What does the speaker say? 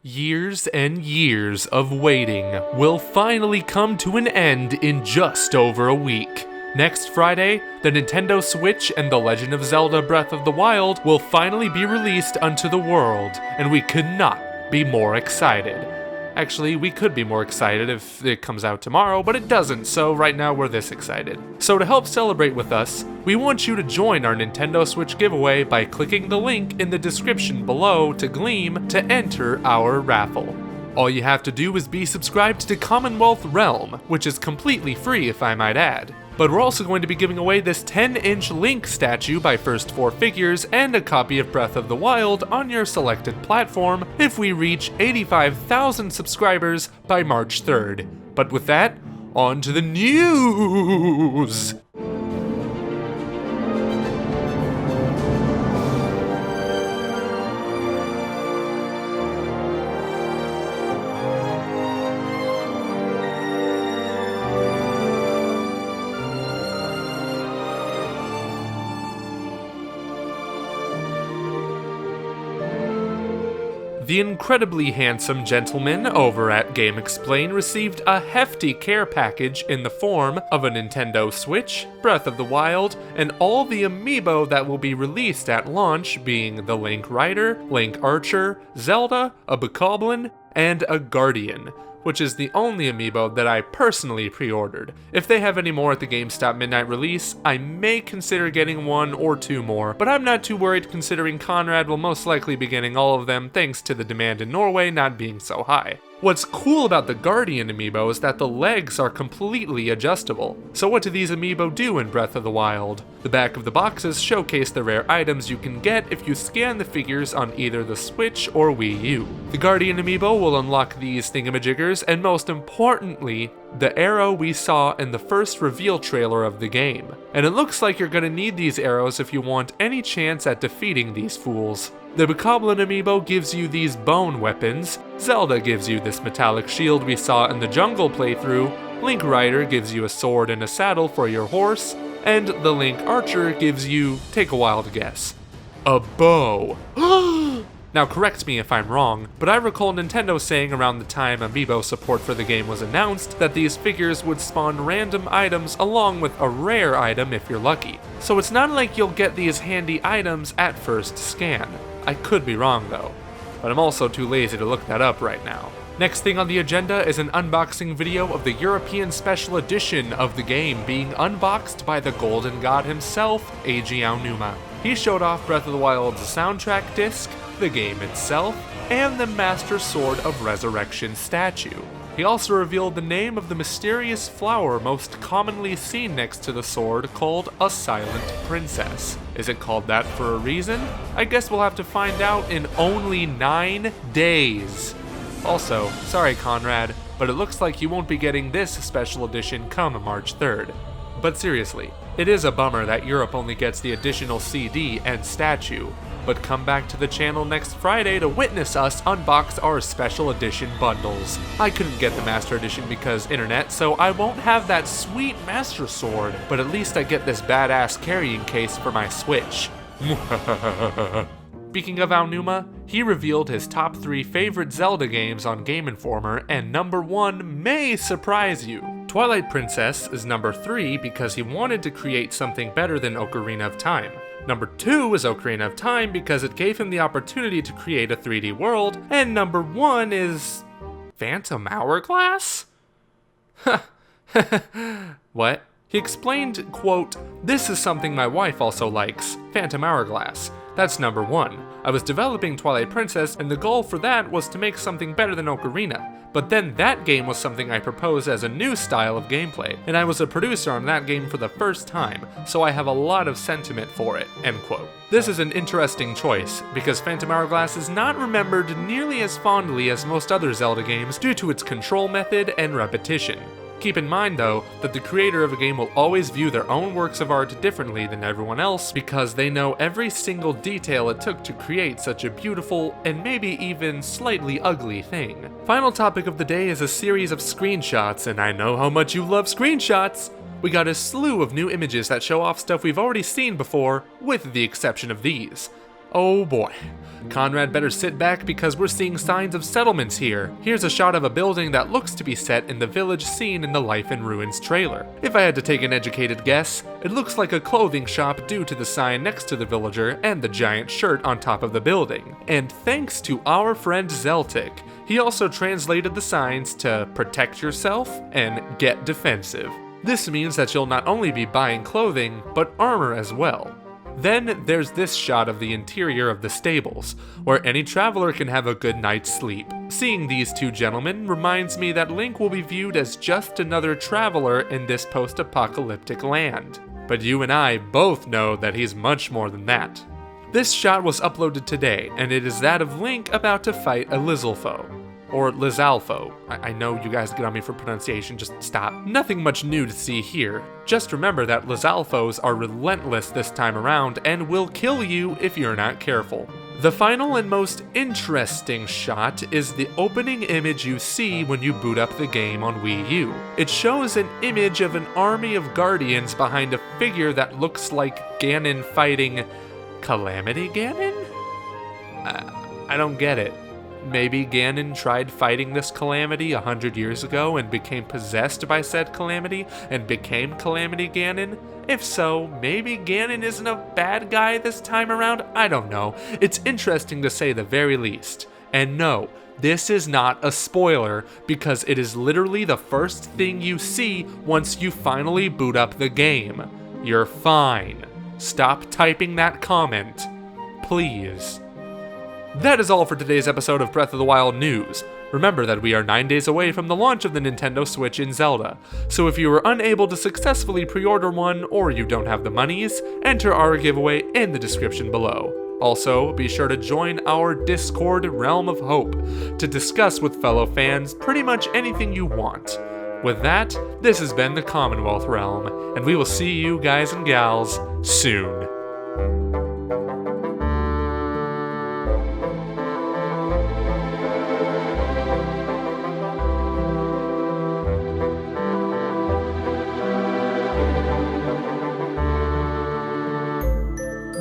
Years and years of waiting will finally come to an end in just over a week. Next Friday, the Nintendo Switch and The Legend of Zelda Breath of the Wild will finally be released unto the world, and we could not be more excited. Actually, we could be more excited if it comes out tomorrow, but it doesn't, so right now we're this excited. So to help celebrate with us, we want you to join our Nintendo Switch giveaway by clicking the link in the description below to Gleam to enter our raffle. All you have to do is be subscribed to Commonwealth Realm, which is completely free if I might add. But we're also going to be giving away this 10-inch Link statue by First Four Figures and a copy of Breath of the Wild on your selected platform if we reach 85,000 subscribers by March 3rd. But with that, on to the news! The incredibly handsome gentleman over at GameXplain received a hefty care package in the form of a Nintendo Switch, Breath of the Wild, and all the amiibo that will be released at launch, being the Link Rider, Link Archer, Zelda, a Bokoblin, and a Guardian, which is the only amiibo that I personally pre-ordered. If they have any more at the GameStop midnight release, I may consider getting one or two more, but I'm not too worried considering Conrad will most likely be getting all of them thanks to the demand in Norway not being so high. What's cool about the Guardian amiibo is that the legs are completely adjustable. So what do these amiibo do in Breath of the Wild? The back of the boxes showcase the rare items you can get if you scan the figures on either the Switch or Wii U. The Guardian amiibo will unlock these thingamajiggers, and most importantly, the arrow we saw in the first reveal trailer of the game. And it looks like you're gonna need these arrows if you want any chance at defeating these fools. The Bokoblin amiibo gives you these bone weapons, Zelda gives you this metallic shield we saw in the jungle playthrough, Link Rider gives you a sword and a saddle for your horse, and the Link Archer gives you, take a wild guess, a bow. Now correct me if I'm wrong, but I recall Nintendo saying around the time Amiibo support for the game was announced that these figures would spawn random items along with a rare item if you're lucky. So it's not like you'll get these handy items at first scan. I could be wrong though, but I'm also too lazy to look that up right now. Next thing on the agenda is an unboxing video of the European Special Edition of the game being unboxed by the Golden God himself, Eiji Aonuma. He showed off Breath of the Wild's soundtrack disc, the game itself, and the Master Sword of Resurrection statue. He also revealed the name of the mysterious flower most commonly seen next to the sword, called a Silent Princess. Is it called that for a reason? I guess we'll have to find out in only 9 days. Also, sorry Conrad, but it looks like you won't be getting this special edition come March 3rd. But seriously, it is a bummer that Europe only gets the additional CD and statue, but come back to the channel next Friday to witness us unbox our special edition bundles. I couldn't get the Master Edition because internet, so I won't have that sweet Master Sword, but at least I get this badass carrying case for my Switch. Speaking of Aonuma, he revealed his top 3 favorite Zelda games on Game Informer, and number 1 may surprise you. Twilight Princess is number 3 because he wanted to create something better than Ocarina of Time. Number 2 is Ocarina of Time because it gave him the opportunity to create a 3D world, and number 1 is... Phantom Hourglass? What? He explained, quote, "This is something my wife also likes, Phantom Hourglass. That's number 1. I was developing Twilight Princess, and the goal for that was to make something better than Ocarina. But then that game was something I proposed as a new style of gameplay, and I was a producer on that game for the first time, so I have a lot of sentiment for it," end quote. This is an interesting choice, because Phantom Hourglass is not remembered nearly as fondly as most other Zelda games due to its control method and repetition. Keep in mind though, that the creator of a game will always view their own works of art differently than everyone else because they know every single detail it took to create such a beautiful and maybe even slightly ugly thing. Final topic of the day is a series of screenshots, and I know how much you love screenshots! We got a slew of new images that show off stuff we've already seen before, with the exception of these. Oh boy. Conrad better sit back because we're seeing signs of settlements here. Here's a shot of a building that looks to be set in the village seen in the Life in Ruins trailer. If I had to take an educated guess, it looks like a clothing shop due to the sign next to the villager and the giant shirt on top of the building. And thanks to our friend Zeltic, he also translated the signs to protect yourself and get defensive. This means that you'll not only be buying clothing, but armor as well. Then there's this shot of the interior of the stables, where any traveler can have a good night's sleep. Seeing these two gentlemen reminds me that Link will be viewed as just another traveler in this post-apocalyptic land. But you and I both know that he's much more than that. This shot was uploaded today, and it is that of Link about to fight a Lizalfo. Or Lizalfo. I know you guys get on me for pronunciation, just stop. Nothing much new to see here. Just remember that Lizalfos are relentless this time around and will kill you if you're not careful. The final and most interesting shot is the opening image you see when you boot up the game on Wii U. It shows an image of an army of guardians behind a figure that looks like Ganon fighting Calamity Ganon? I don't get it. Maybe Ganon tried fighting this Calamity 100 years ago and became possessed by said Calamity and became Calamity Ganon? If so, maybe Ganon isn't a bad guy this time around? I don't know. It's interesting to say the very least. And no, this is not a spoiler because it is literally the first thing you see once you finally boot up the game. You're fine. Stop typing that comment. Please. That is all for today's episode of Breath of the Wild News. Remember that we are 9 days away from the launch of the Nintendo Switch in Zelda, so if you were unable to successfully pre-order one or you don't have the monies, enter our giveaway in the description below. Also, be sure to join our Discord Realm of Hope to discuss with fellow fans pretty much anything you want. With that, this has been the Commonwealth Realm, and we will see you guys and gals soon.